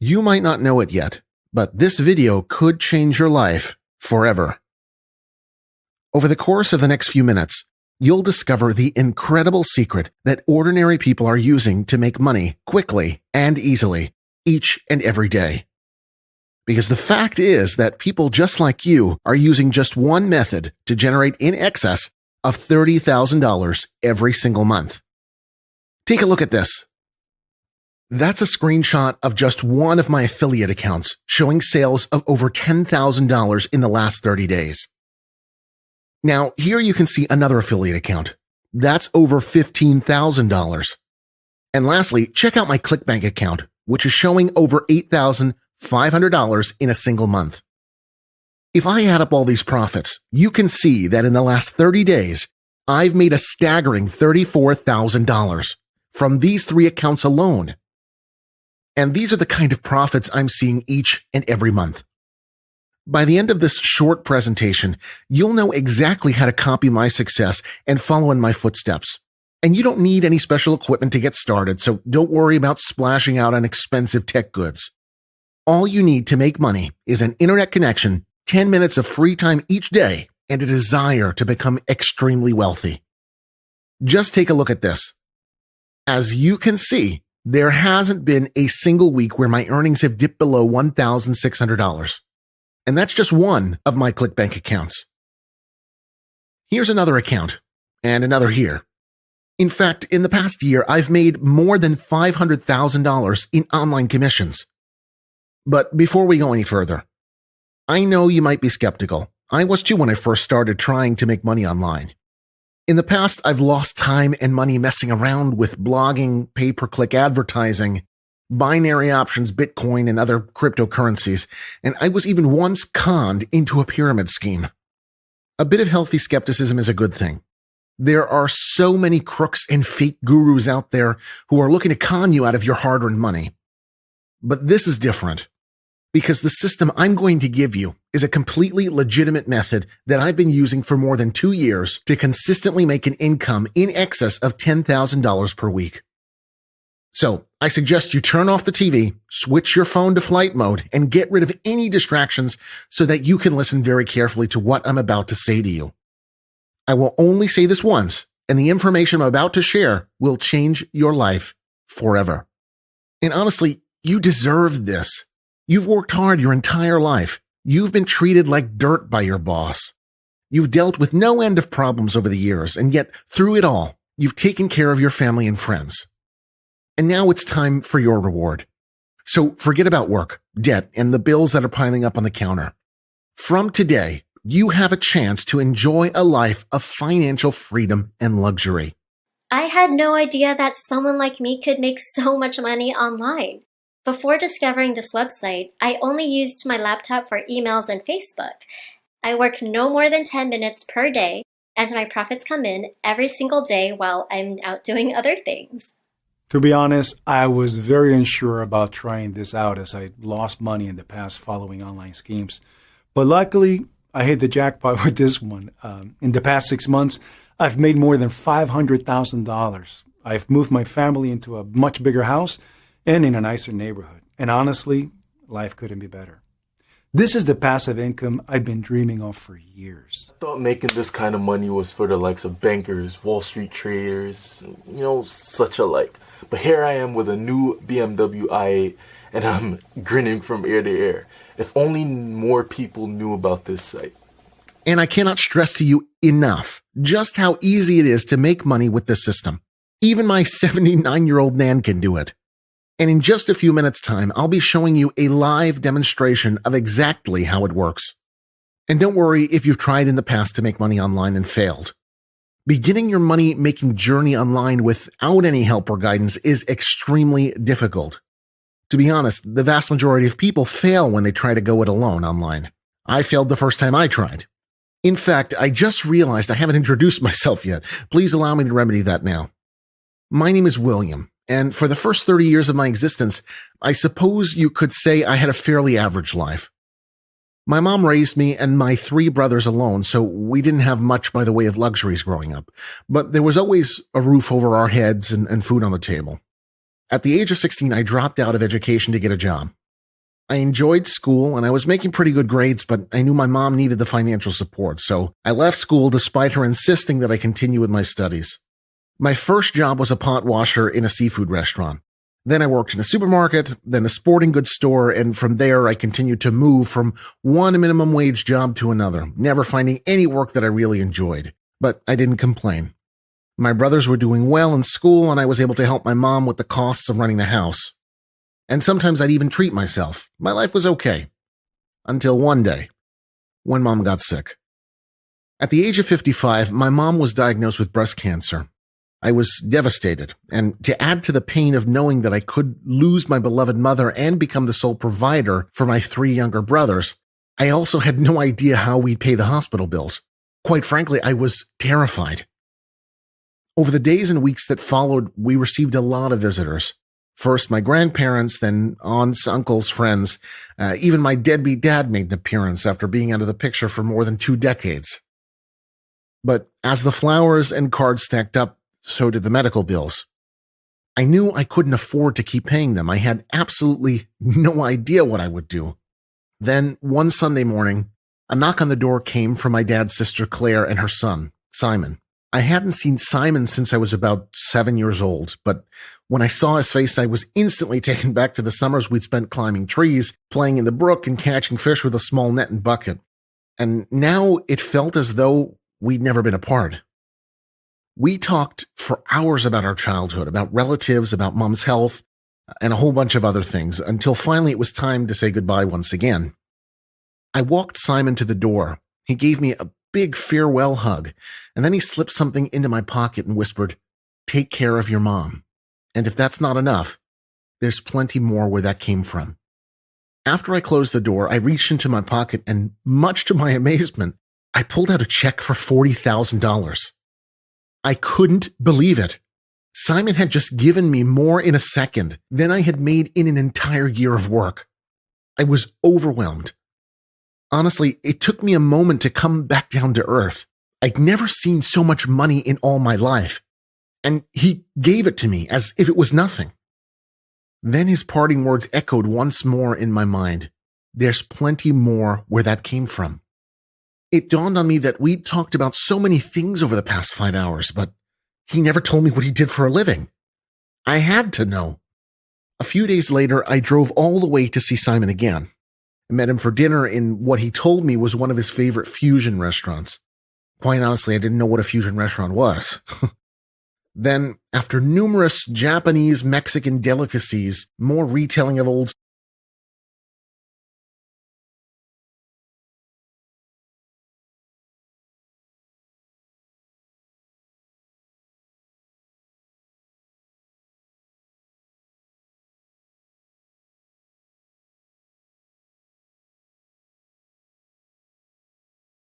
You might not know it yet, but this video could change your life forever. Over the course of the next few minutes, you'll discover the incredible secret that ordinary people are using to make money quickly and easily each and every day. Because the fact is that people just like you are using just one method to generate in excess of $30,000 every single month. Take a look at this. That's a screenshot of just one of my affiliate accounts showing sales of over $10,000 in the last 30 days. Now, here you can see another affiliate account. That's over $15,000. And lastly, check out my Clickbank account, which is showing over $8,500 in a single month. If I add up all these profits, you can see that in the last 30 days, I've made a staggering $34,000 from these 3 accounts alone. And these are the kind of profits I'm seeing each and every month. By the end of this short presentation, you'll know exactly how to copy my success and follow in my footsteps. And you don't need any special equipment to get started, so don't worry about splashing out on expensive tech goods. All you need to make money is an internet connection, 10 minutes of free time each day, and a desire to become extremely wealthy. Just take a look at this. As you can see, there hasn't been a single week where my earnings have dipped below $1,600. And that's just one of my Clickbank accounts. Here's another account, and another here. In fact, in the past year, I've made more than $500,000 in online commissions. But before we go any further, I know you might be skeptical. I was too when I first started trying to make money online. In the past, I've lost time and money messing around with blogging, pay-per-click advertising, binary options, Bitcoin, and other cryptocurrencies, and I was even once conned into a pyramid scheme. A bit of healthy skepticism is a good thing. There are so many crooks and fake gurus out there who are looking to con you out of your hard-earned money. But this is different, because the system I'm going to give you is a completely legitimate method that I've been using for more than 2 years to consistently make an income in excess of $10,000 per week. So I suggest you turn off the TV, switch your phone to flight mode, and get rid of any distractions so that you can listen very carefully to what I'm about to say to you. I will only say this once, and the information I'm about to share will change your life forever. And honestly, you deserve this. You've worked hard your entire life. You've been treated like dirt by your boss. You've dealt with no end of problems over the years, and yet through it all, you've taken care of your family and friends. And now it's time for your reward. So forget about work, debt, and the bills that are piling up on the counter. From today, you have a chance to enjoy a life of financial freedom and luxury. I had no idea that someone like me could make so much money online. Before discovering this website, I only used my laptop for emails and Facebook. I work no more than 10 minutes per day, and my profits come in every single day while I'm out doing other things. To be honest, I was very unsure about trying this out as I lost money in the past following online schemes. But luckily, I hit the jackpot with this one. In the past 6 months, I've made more than $500,000. I've moved my family into a much bigger house and in a nicer neighborhood. And honestly, life couldn't be better. This is the passive income I've been dreaming of for years. I thought making this kind of money was for the likes of bankers, Wall Street traders, such alike. But here I am with a new BMW i8 and I'm grinning from ear to ear. If only more people knew about this site. And I cannot stress to you enough just how easy it is to make money with this system. Even my 79-year-old nan can do it. And in just a few minutes' time, I'll be showing you a live demonstration of exactly how it works. And don't worry if you've tried in the past to make money online and failed. Beginning your money-making journey online without any help or guidance is extremely difficult. To be honest, the vast majority of people fail when they try to go it alone online. I failed the first time I tried. In fact, I just realized I haven't introduced myself yet. Please allow me to remedy that now. My name is William, and for the first 30 years of my existence, I suppose you could say I had a fairly average life. My mom raised me and my 3 brothers alone, so we didn't have much by the way of luxuries growing up, but there was always a roof over our heads and food on the table. At the age of 16, I dropped out of education to get a job. I enjoyed school and I was making pretty good grades, but I knew my mom needed the financial support, so I left school despite her insisting that I continue with my studies. My first job was a pot washer in a seafood restaurant. Then I worked in a supermarket, then a sporting goods store, and from there I continued to move from one minimum wage job to another, never finding any work that I really enjoyed. But I didn't complain. My brothers were doing well in school, and I was able to help my mom with the costs of running the house. And sometimes I'd even treat myself. My life was okay. Until one day, when Mom got sick. At the age of 55, my mom was diagnosed with breast cancer. I was devastated, and to add to the pain of knowing that I could lose my beloved mother and become the sole provider for my 3 younger brothers, I also had no idea how we'd pay the hospital bills. Quite frankly, I was terrified. Over the days and weeks that followed, we received a lot of visitors. First my grandparents, then aunts, uncles, friends. Even my deadbeat dad made an appearance after being out of the picture for more than 2 decades. But as the flowers and cards stacked up, so did the medical bills. I knew I couldn't afford to keep paying them. I had absolutely no idea what I would do. Then, one Sunday morning, a knock on the door came from my dad's sister Claire and her son, Simon. I hadn't seen Simon since I was about 7 years old, but when I saw his face, I was instantly taken back to the summers we'd spent climbing trees, playing in the brook, and catching fish with a small net and bucket. And now it felt as though we'd never been apart. We talked for hours about our childhood, about relatives, about Mom's health, and a whole bunch of other things, until finally it was time to say goodbye once again. I walked Simon to the door. He gave me a big farewell hug, and then he slipped something into my pocket and whispered, "Take care of your mom." And if that's not enough, there's plenty more where that came from. After I closed the door, I reached into my pocket and, much to my amazement, I pulled out a check for $40,000. I couldn't believe it. Simon had just given me more in a second than I had made in an entire year of work. I was overwhelmed. Honestly, it took me a moment to come back down to earth. I'd never seen so much money in all my life. And he gave it to me as if it was nothing. Then his parting words echoed once more in my mind. There's plenty more where that came from. It dawned on me that we'd talked about so many things over the past 5 hours, but he never told me what he did for a living. I had to know. A few days later, I drove all the way to see Simon again. I met him for dinner in what he told me was one of his favorite fusion restaurants. Quite honestly, I didn't know what a fusion restaurant was. Then, after numerous Japanese, Mexican delicacies, more retelling of old